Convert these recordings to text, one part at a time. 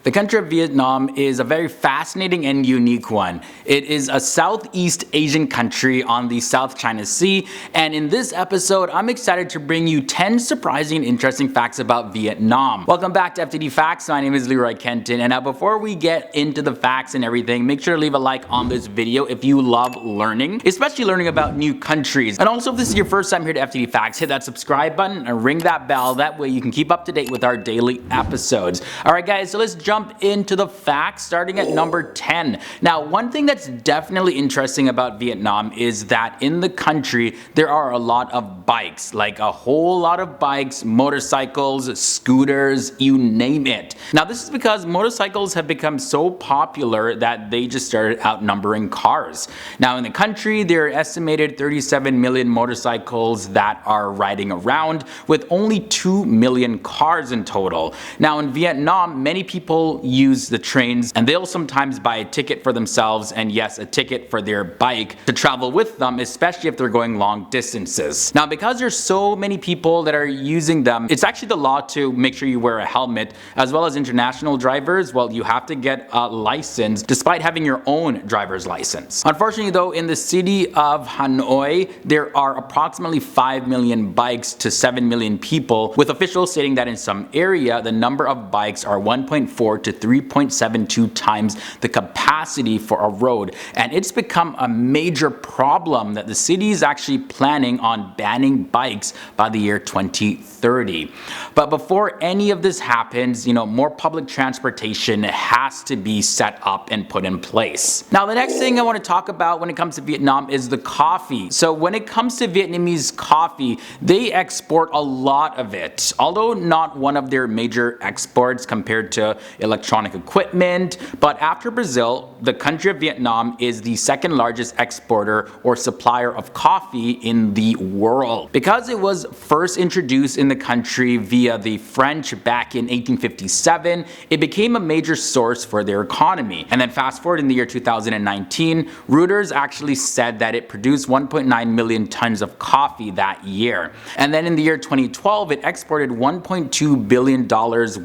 The country of Vietnam is a very fascinating and unique one. It is a Southeast Asian country on the South China Sea, and in this episode I'm excited to bring you 10 surprising and interesting facts about Vietnam. Welcome back to FTD Facts. My name is Leroy Kenton, and now before we get into the facts and everything, make sure to leave a like on this video if you love learning, especially learning about new countries. And also, if this is your first time here to FTD Facts, hit that subscribe button and ring that bell. That way you can keep up to date with our daily episodes. Alright guys, so let's jump into the facts, starting at number 10. Now, one thing that's definitely interesting about Vietnam is that in the country there are a lot of bikes, like a whole lot of bikes, motorcycles, scooters, you name it. Now, this is because motorcycles have become so popular that they just started outnumbering cars. Now, in the country there are estimated 37 million motorcycles that are riding around, with only 2 million cars in total. Now, in Vietnam, many people use the trains, and they'll sometimes buy a ticket for themselves, and yes, a ticket for their bike to travel with them, especially if they're going long distances. Now, because there's so many people that are using them, it's actually the law to make sure you wear a helmet, as well as international drivers. Well, you have to get a license despite having your own driver's license. Unfortunately though, in the city of Hanoi, there are approximately 5 million bikes to 7 million people, with officials stating that in some area the number of bikes are 1.4 to 3.72 times the capacity for a road, and it's become a major problem that the city is actually planning on banning bikes by the year 2030. But before any of this happens, more public transportation has to be set up and put in place. Now, the next thing I want to talk about when it comes to Vietnam is the coffee. So when it comes to Vietnamese coffee, they export a lot of it, although not one of their major exports compared to electronic equipment. But after Brazil, the country of Vietnam is the second largest exporter or supplier of coffee in the world. Because it was first introduced in the country via the French back in 1857, it became a major source for their economy. And then fast forward in the year 2019, Reuters actually said that it produced 1.9 million tons of coffee that year. And then in the year 2012, it exported $1.2 billion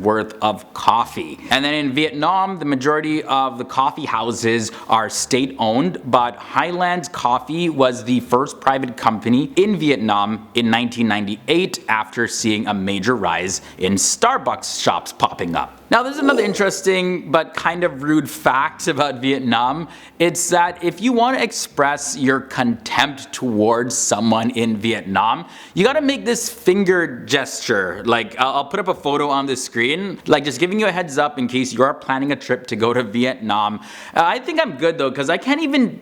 worth of coffee. And then in Vietnam, the majority of the coffee houses are state-owned, but Highlands Coffee was the first private company in Vietnam in 1998 after seeing a major rise in Starbucks shops popping up. Now, there's another interesting but kind of rude fact about Vietnam. It's that if you want to express your contempt towards someone in Vietnam, you gotta make this finger gesture. Like, I'll put up a photo on the screen, like just giving you a heads up in case you are planning a trip to go to Vietnam. I think I'm good though, because I can't even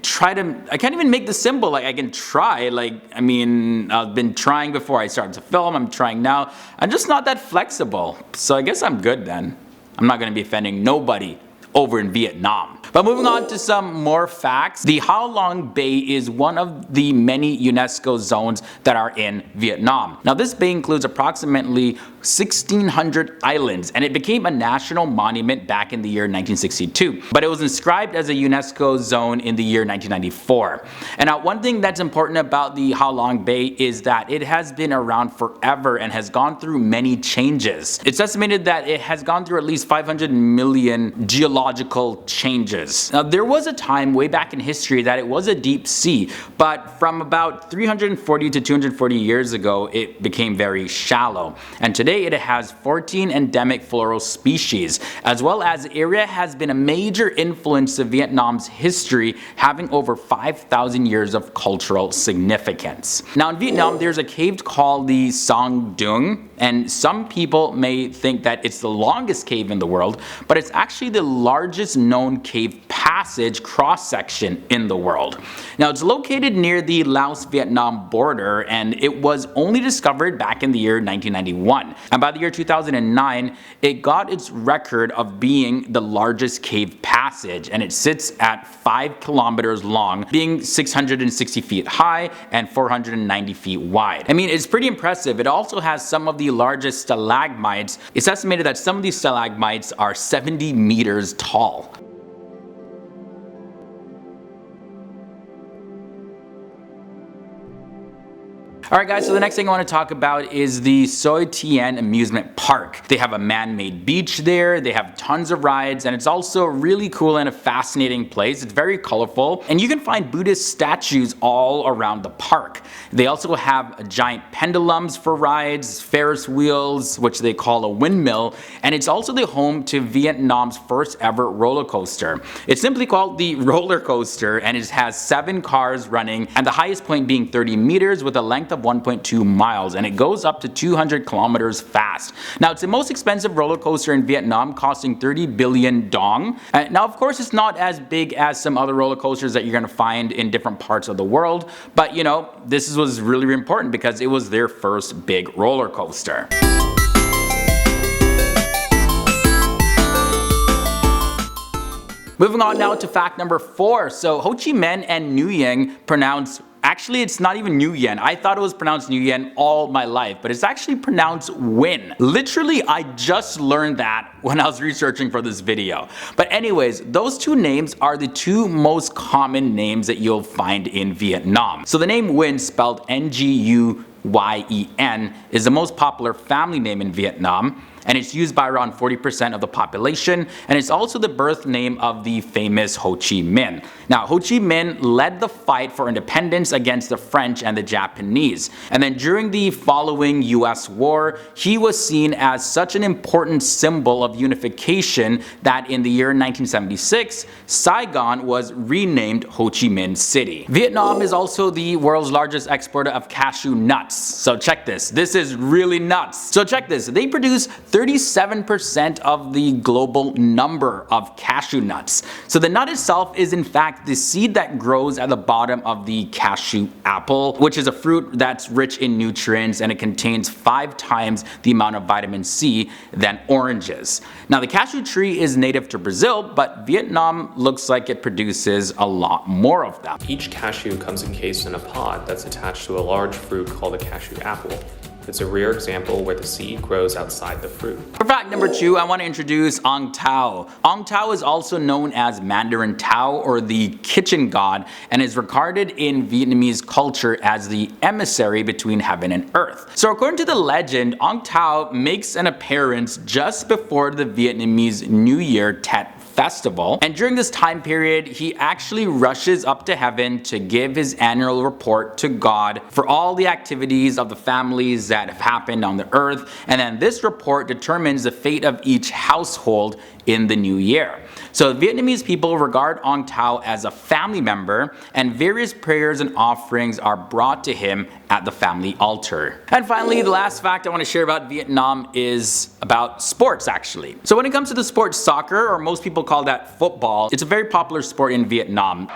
make the symbol. Like, I can try, I've been trying before I started to film, I'm trying now. I'm just not that flexible. So I guess I'm good then. I'm not going to be offending nobody over in Vietnam. But moving on to some more facts, the Ha Long Bay is one of the many UNESCO zones that are in Vietnam. Now, this bay includes approximately 1,600 islands, and it became a national monument back in the year 1962. But it was inscribed as a UNESCO zone in the year 1994. And now, one thing that's important about the Ha Long Bay is that it has been around forever and has gone through many changes. It's estimated that it has gone through at least 500 million geological changes. Now, there was a time way back in history that it was a deep sea, but from about 340 to 240 years ago, it became very shallow. And today it has 14 endemic floral species, as well as the area has been a major influence to Vietnam's history, having over 5,000 years of cultural significance. Now, in Vietnam, there's a cave called the Song Dung, and some people may think that it's the longest cave in the world, but it's actually the largest known cave passage cross-section in the world. Now, it's located near the Laos-Vietnam border, and it was only discovered back in the year 1991. And by the year 2009, it got its record of being the largest cave passage, and it sits at 5 kilometers long, being 660 feet high and 490 feet wide. I mean, it's pretty impressive. It also has some of the largest stalagmites. It's estimated that some of these stalagmites are 70 meters tall. Alright guys, so the next thing I want to talk about is the Soi Tien Amusement Park. They have a man-made beach there, they have tons of rides, and it's also really cool and a fascinating place. It's very colorful, and you can find Buddhist statues all around the park. They also have giant pendulums for rides, Ferris wheels, which they call a windmill, and it's also the home to Vietnam's first ever roller coaster. It's simply called the roller coaster, and it has 7 cars running, and the highest point being 30 meters with a length of 1.2 miles, and it goes up to 200 kilometers fast. Now, it's the most expensive roller coaster in Vietnam, costing 30 billion dong. Now, of course, it's not as big as some other roller coasters that you're going to find in different parts of the world, but you know, this was really important because it was their first big roller coaster. Moving on now to fact number 4. So Ho Chi Minh and Nguyen pronounce, actually it's not even Nguyen. I thought it was pronounced Nguyen all my life, but it's actually pronounced Nguyen. Literally, I just learned that when I was researching for this video. But anyways, those 2 names are the 2 most common names that you'll find in Vietnam. So the name Nguyen, spelled Nguyen, is the most popular family name in Vietnam, and it's used by around 40% of the population, and it's also the birth name of the famous Ho Chi Minh. Now, Ho Chi Minh led the fight for independence against the French and the Japanese, and then during the following US war, he was seen as such an important symbol of unification that in the year 1976, Saigon was renamed Ho Chi Minh City. Vietnam is also the world's largest exporter of cashew nuts. So check this. This is really nuts. So check this. They produce 37% of the global number of cashew nuts. So the nut itself is in fact the seed that grows at the bottom of the cashew apple, which is a fruit that's rich in nutrients, and it contains 5 times the amount of vitamin C than oranges. Now, the cashew tree is native to Brazil, but Vietnam looks like it produces a lot more of them. Each cashew comes encased in a pod that's attached to a large fruit called a cashew apple. It's a rare example where the seed grows outside the fruit. For fact number 2, I want to introduce Ong Tao. Ong Tao is also known as Mandarin Tao, or the kitchen god, and is regarded in Vietnamese culture as the emissary between heaven and earth. So according to the legend, Ong Tao makes an appearance just before the Vietnamese New Year Tet festival, and during this time period he actually rushes up to heaven to give his annual report to God for all the activities of the families that have happened on the earth, and then this report determines the fate of each household in the new year. So Vietnamese people regard Ong Tao as a family member, and various prayers and offerings are brought to him at the family altar. And finally, the last fact I want to share about Vietnam is about sports, actually. So when it comes to the sport soccer, or most people call that football, it's a very popular sport in Vietnam.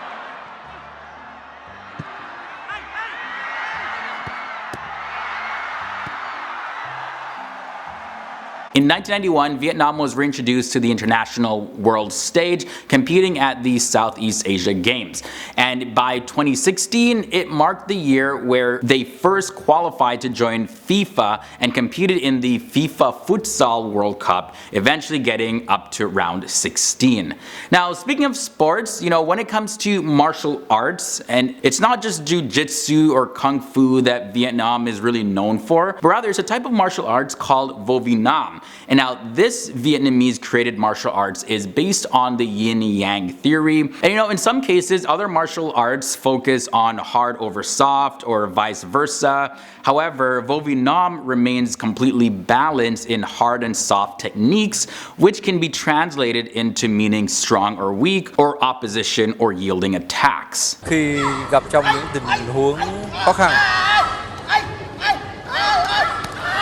In 1991, Vietnam was reintroduced to the international world stage, competing at the Southeast Asia Games. And by 2016, it marked the year where they first qualified to join FIFA and competed in the FIFA Futsal World Cup, eventually getting up to round 16. Now, speaking of sports, you know, when it comes to martial arts, and it's not just jiu-jitsu or kung fu that Vietnam is really known for, but rather it's a type of martial arts called Vô Vi Nam. And now this Vietnamese created martial arts is based on the yin yang theory. And you know, in some cases, other martial arts focus on hard over soft or vice versa. However, Vô Vi Nam remains completely balanced in hard and soft techniques, which can be translated into meaning strong or weak, or opposition or yielding attacks. Khi gặp trong những tình huống khó khăn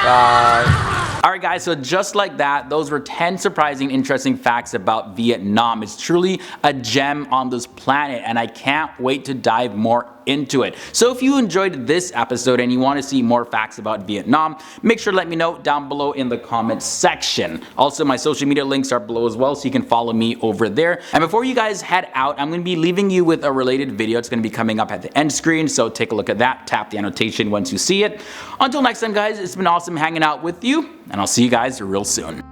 và Alright guys, so just like that, those were 10 surprising, interesting facts about Vietnam. It's truly a gem on this planet, and I can't wait to dive more into it. So if you enjoyed this episode and you want to see more facts about Vietnam, make sure to let me know down below in the comments section. Also, my social media links are below as well, so you can follow me over there. And before you guys head out, I'm going to be leaving you with a related video. It's going to be coming up at the end screen, so take a look at that. Tap the annotation once you see it. Until next time guys, it's been awesome hanging out with you, and I'll see you guys real soon.